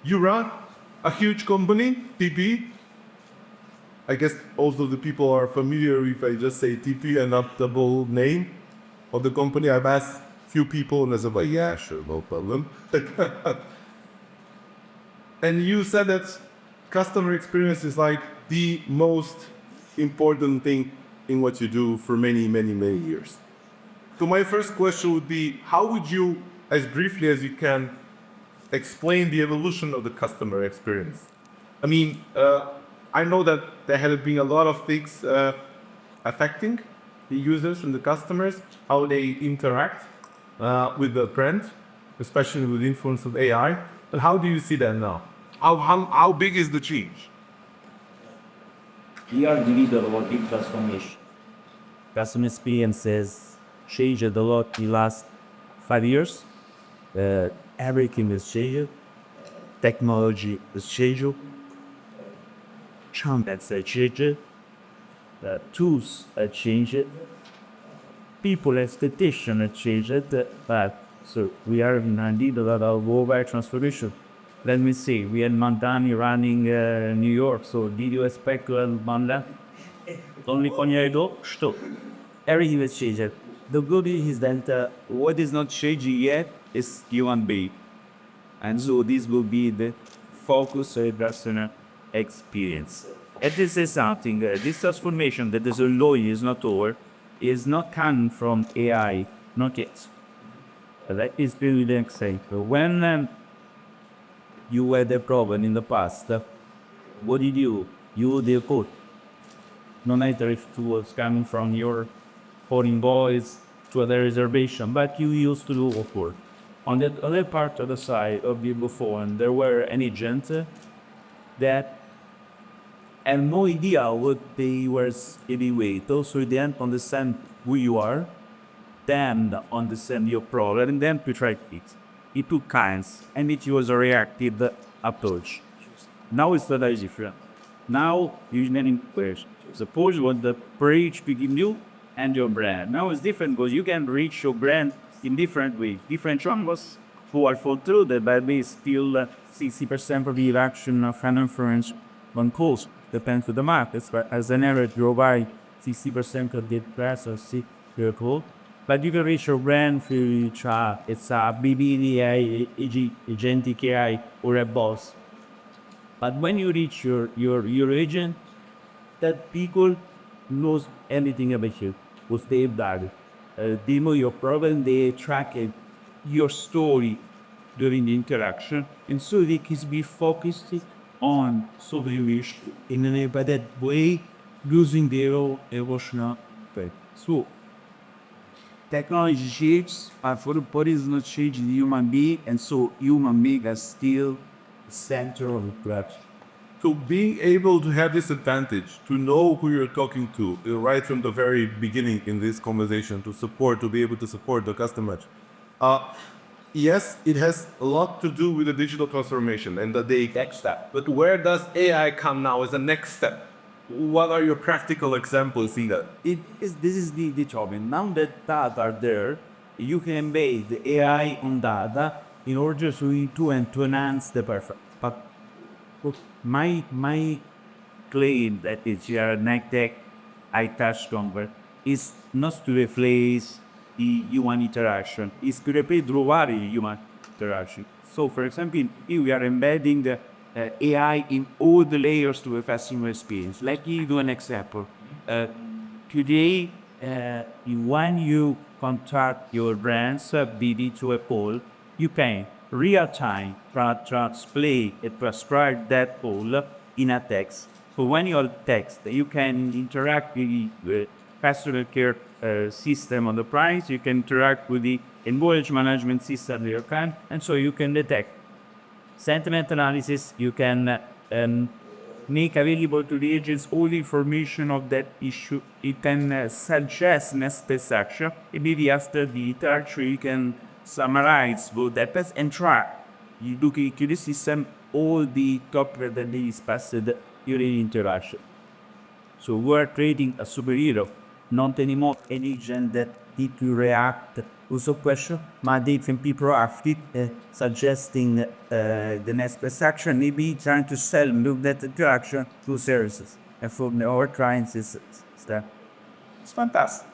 You run a huge company, TP. I guess also the people are familiar if I just say TP and not the whole name of the company. I've asked few people and they said, well, yeah, sure, no problem. And you said that customer experience is like the most important thing in what you do for many, many, many years. So my first question would be, how would you, as briefly as you can, explain the evolution of the customer experience? I mean, I know that there have been a lot of things affecting the users and the customers, how they interact with the brand, especially with the influence of AI. But how do you see that now? How big is the change? We are the leader of big transformation. Customer experiences changed a lot in the last 5 years. Everything has changed. Technology has changed. Champions have changed. Tools have changed. People expectation have changed. But so we are indeed a lot of worldwide transformation. Let me see. We had Mandani running New York. So did you expect to have Mandani? Only one year ago, stop. Everything has changed. The good thing is that what is not changing yet is human being. And so this will be the focus of the customer experience. And this is something, this transformation that is ongoing, is not over, is not coming from AI, not yet. That is really the example. When you had a problem in the past, what did you do? You did code. No matter if it was coming from your foreign voice to the reservation, but you used to do code. On the other part of the side of the phone, there were an agent that had no idea what they were giving away. So they didn't understand who you are, then understand your problem, and then to try to fix. It took kinds, and it was a reactive approach. Now it's totally different. Now you need question. Suppose what the page begin you and your brand. Now it's different because you can reach your brand in different ways. Different channels who are fall through that, but they still 60% of the action of an influence on calls depends on the markets. But as an average, you buy 60% of the press or see your call. But you can reach your brand through it's a BBDI, agentic AI, or a boss. But when you reach your agent, that people knows anything about you, what they've done. They know your problem, they track it, your story during the interaction, and so they can be focused on solving the issue in an embedded way, using their own emotional effect. So, technology changes, but for the body is not changing the human being, and so human being is still the center of the production. So being able to have this advantage, to know who you're talking to, right from the very beginning in this conversation, to be able to support the customer. Yes, it has a lot to do with the digital transformation and the next step. But where does AI come now as a next step? What are your practical examples in that? This is the trouble. Now that data are there, you can base the AI on data in order to enhance the performance. But my claim that is here NetTech I touched on is not to replace the human interaction, it's to replace the human interaction. So for example, here we are embedding the AI in all the layers to a customer experience. Let me give you an example. Today, when you contact your brands BD to a poll, you can real-time translate and transcribe that poll in a text. So when you text, you can interact with the customer care system on the price, you can interact with the invoice management system that you can, and so you can detect sentiment analysis, you can make available to the agents all the information of that issue. It can suggest next best action. And maybe after the interaction, you can summarize both that best and track. You look into the system all the topics that they discussed during the interaction. So we're creating a superhero, not anymore an agent that need to react also question, my different people are suggesting the next best action, maybe trying to sell look that interaction to services. And for our clients, it's fantastic.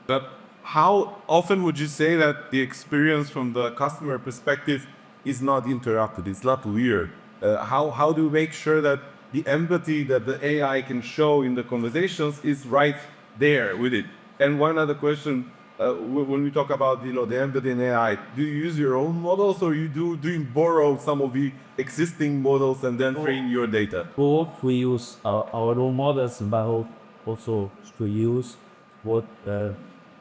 But how often would you say that the experience from the customer perspective is not interrupted? It's not weird. How do we make sure that the empathy that the AI can show in the conversations is right there with it? And one other question: when we talk about the empathy in AI, do you use your own models, or do you borrow some of the existing models and then train your data? Both we use our own models, but also to use what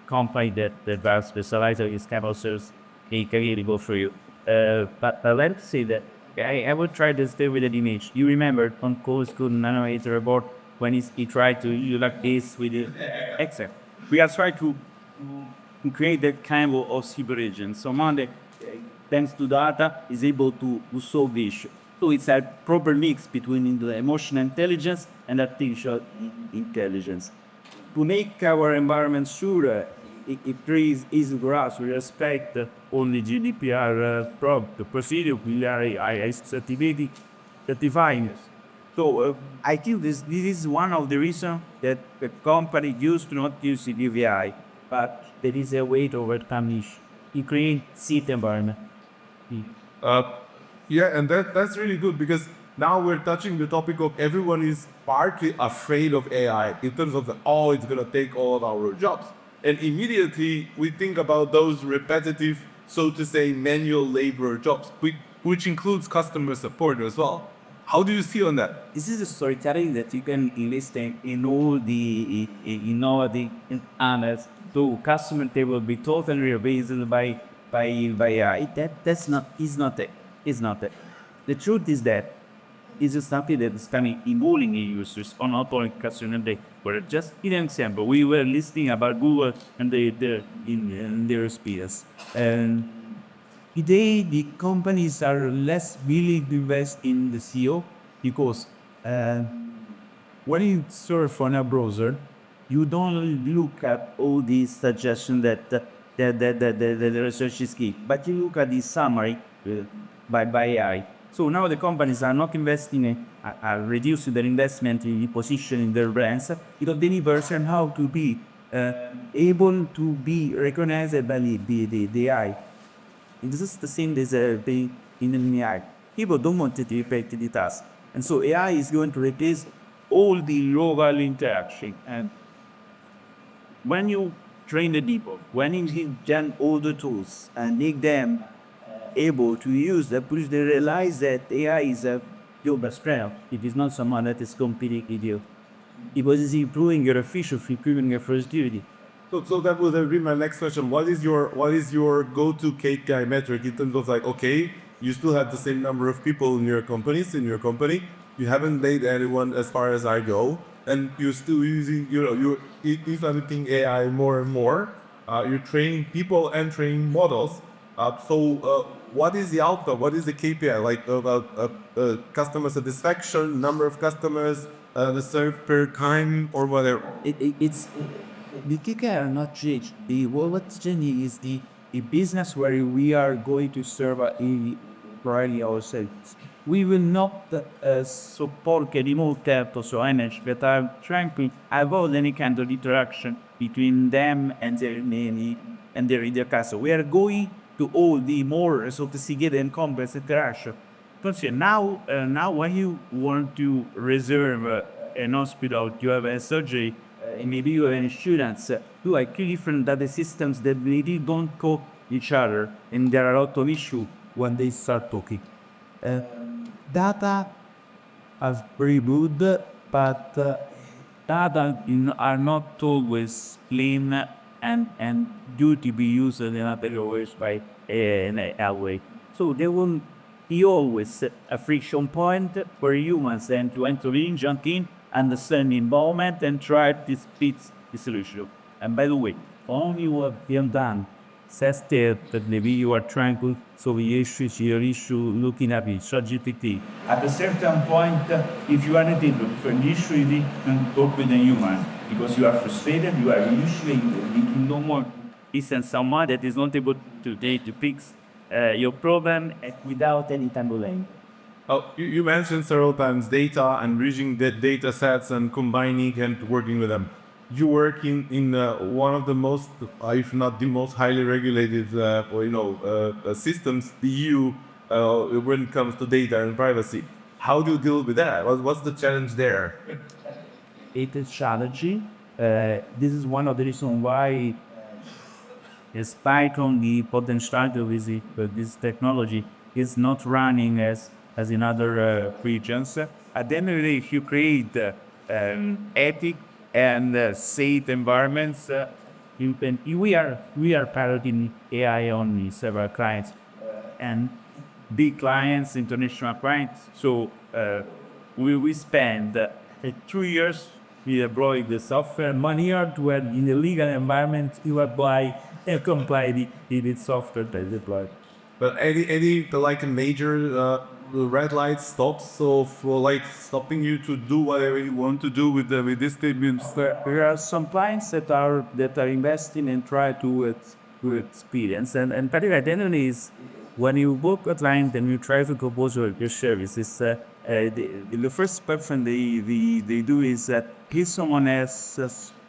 company that are specialized in scam service they can really go for you. But let's say that I would try to stay with an image. You remember on Code School Nanometer report when he tried to do like this with the Excel. We are trying to create that kind of super agent. Someone that, thanks to data, is able to solve the issue. So it's a proper mix between the emotional intelligence and artificial intelligence. To make our environment sure, it is easy for us. We respect only GDPR the procedure, we are AI certifying. So I think this is one of the reasons that the company used to not use CDVI, but there is a way to overcome issue. You create seat environment. Uh, yeah, and that's really good because now we're touching the topic of everyone is partly afraid of AI in terms of it's gonna take all of our jobs. And immediately we think about those repetitive, so to say, manual labor jobs, which includes customer support as well. How do you see on that? This is a storytelling that you can enlist in all the analysts. So customer they will be totally replaced by AI. That's not is not it. Is not it. The truth is that is something that is coming in all in users on not only customer day. But just in an example, we were listening about Google and their experience. And today the companies are less willing to invest in the SEO because when you surf on a browser, you don't look at all these suggestions that the research is key, but you look at the summary by AI. So now the companies are not investing, are reducing their investment in positioning their brands because they need person how to be able to be recognized by the AI. This is the same as in an AI. People don't want to repeat the task. And so AI is going to replace all the local interaction. And when you train the people, when you give them all the tools and make them able to use them, because they realize that AI is your best friend. It is not someone that is competing with you. It was improving your efficiency, improving your productivity. So that would be my next question. What is your go-to KPI metric in terms of okay, you still have the same number of people in your company, you haven't made anyone as far as I go, and you're still using, you're implementing AI more and more, you're training people and training models. What is the outcome? What is the KPI? Customer satisfaction, number of customers, the serve per time, or whatever? It's the KPI are not changed. What's changing is the business where we are going to serve primarily ourselves. We will not support anymore telcos or energy that are trying to avoid any kind of interaction between them and their customer. We are going to all the more sophisticated and complex interaction. Consider now when you want to reserve an hospital, you have a surgery, maybe you have any students, you have two different data systems that maybe don't call each other, and there are a lot of issues when they start talking. Data are very good, but data are not always clean and due to be used in other ways by a way. So there will be always a friction point where humans then to enter in, jump in, understand the environment and try to fit the solution. And by the way, only what we have done says that maybe you are trying to solve your issue looking at it, ChatGPT. At a certain point, if you are not able to find the issue, you can talk with a human because you are frustrated, you are usually thinking no more Isn't someone that is not able to fix your problem without any tambulating. Oh, you mentioned several times data and reaching the data sets and combining and working with them. You work in one of the most, if not the most highly regulated, systems, the EU, when it comes to data and privacy. How do you deal with that? What's the challenge there? It is challenging. This is one of the reasons why, despite on the potential with this technology, is not running as in other regions. At the end of the day, if you create ethic and safe environments, we are piloting AI on several clients and big clients, international clients. So we spend 2 years we deploy the software. 1 year to have in the legal environment you apply and comply the software that deployed. But any like a major red light stops, so for like stopping you to do whatever you want to do with this statements. There are some clients that are investing and try to experience and particularly identity is when you book a client and you try to compose your services. The first question they do is that if someone else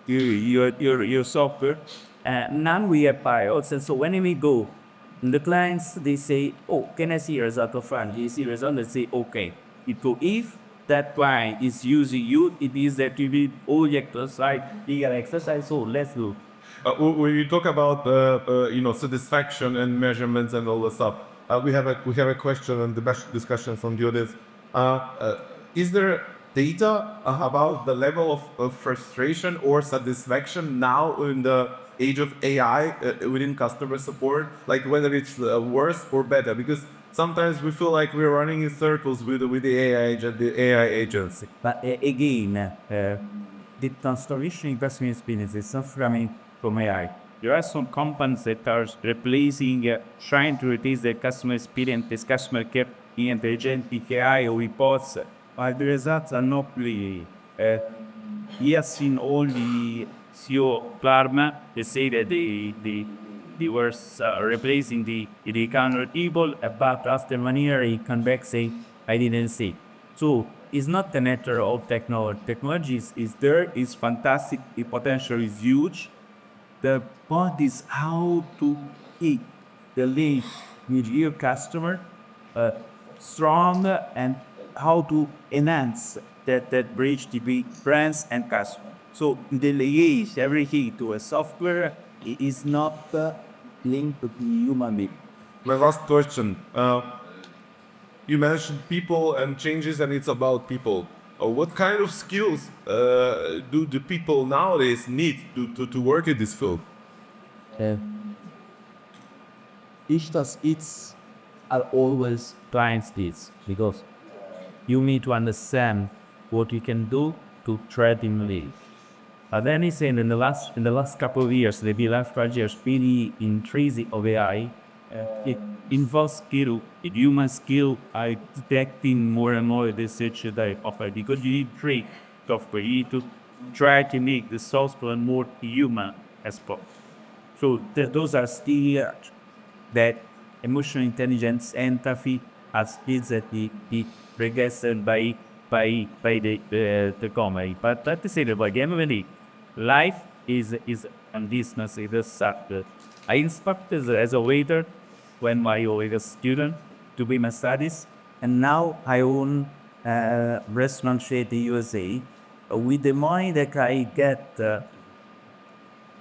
your software, none we have pilots, and so when we go, the clients they say, "Oh, can I see a result of fund? Do you see a result?" They say, "Okay." So if that client is using you, it is that you need all the exercise, legal exercise. So let's do. When you talk about satisfaction and measurements and all the stuff, we have a question and the best discussion from the audience. Is there data about the level of frustration or satisfaction now in the age of AI within customer support, like whether it's worse or better? Because sometimes we feel like we're running in circles with the AI agent, the AI agency. But again, the transformation in customer experience is not coming from AI. There are some companies that are replacing, trying to replace their customer experience, this customer care in intelligent AI reports, but the results are not really. He has seen all the CEO Plarma, they say that they were replacing the current people, but after 1 year he come back say, I didn't see. So it's not the matter of technology. Technology is there, is fantastic, the potential is huge. The point is how to keep the link with your customer strong and how to enhance that bridge between brands and customer. So the liaise everything to a software is not linked to the human being. My last question. You mentioned people and changes, and it's about people. What kind of skills do the people nowadays need to work in this field? It's are always clients needs because you need to understand what you can do to trade in lead. Then he said in the last couple of years, the last 5 years, really increasing of AI, it involves skill, human skill, are detecting more and more the research that I offer because you need three software. You need to try to make the software more human as possible. So those are still that emotional intelligence, empathy, are skills that be registered by the company. But let me say that by the end of the day, life is on distance. It is started. I instructed as a waiter when I was a student to be my studies, and now I own a restaurant chain in the USA. With the money that I get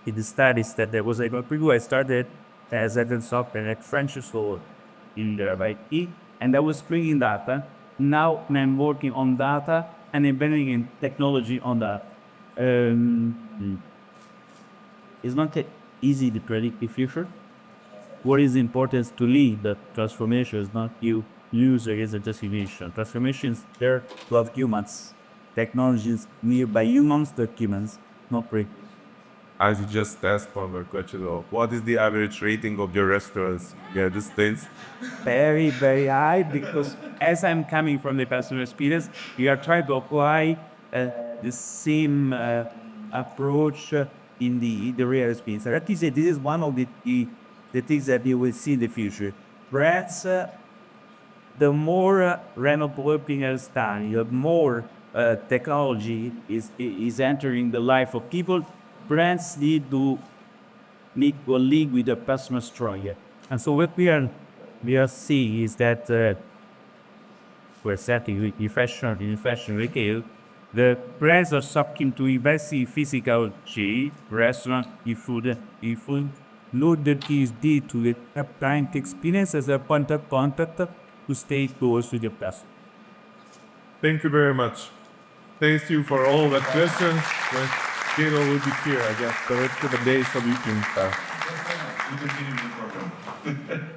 in the studies that there was able to do, I started as a software at French school in the IT, and I was bringing data. Now I'm working on data and embedding in technology on that. It's not easy to predict the future. What is important is to lead the transformation is not you user is a destination. Transformation is there to have humans. Technology is made by humans to humans, not pre. As you just asked for my question, what is the average rating of your restaurants in the United States? Very, very high because as I'm coming from the customer experience, we are trying to apply the same approach in the real experience. At least this is one of the things that you will see in the future. Brands, the more remote working has done, the more technology is entering the life of people. Brands need to link with the customer stronger. And so what we are seeing is that we're setting in fashion retail, the brands are starting to invest in physical chain, restaurant, in food. Load the keys D to the client experience as a point of contact to stay close with your customer. Thank you very much. Thanks you for all the questions. Kiro will be here, I guess, the rest of the day, so we can continue the program.